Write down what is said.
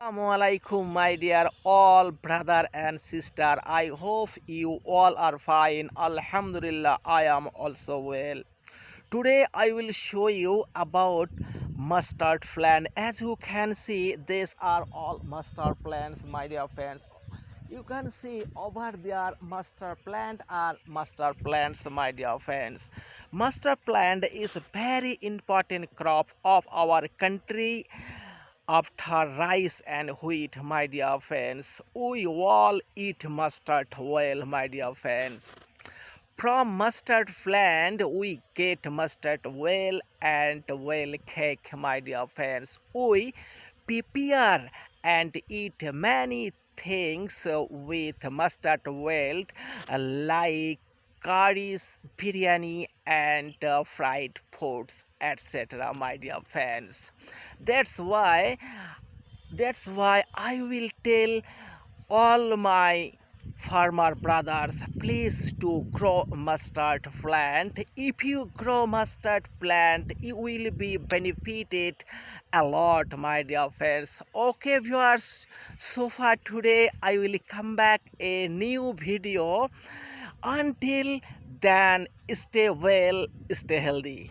Assalamualaikum, my dear all brother and sister. I hope you all are fine. Alhamdulillah, I am also well. Today I will show you about mustard plant. As you can see, these are all mustard plants, my dear friends. You can see over there mustard plant are mustard plants, my dear friends. Mustard plant is a very important crop of our country after rice and wheat, my dear friends. We all eat mustard well, my dear friends. From mustard plant we get mustard oil and oil cake, my dear friends. We prepare and eat many things with mustard oil like curries, biryani and fried foods, etc., my dear friends. That's why that's why I will tell all my farmer brothers, please to grow mustard plant. If you grow mustard plant, you will be benefited a lot, my dear friends. Okay viewers, so far today I will come back a new video. Until then, stay well, stay healthy.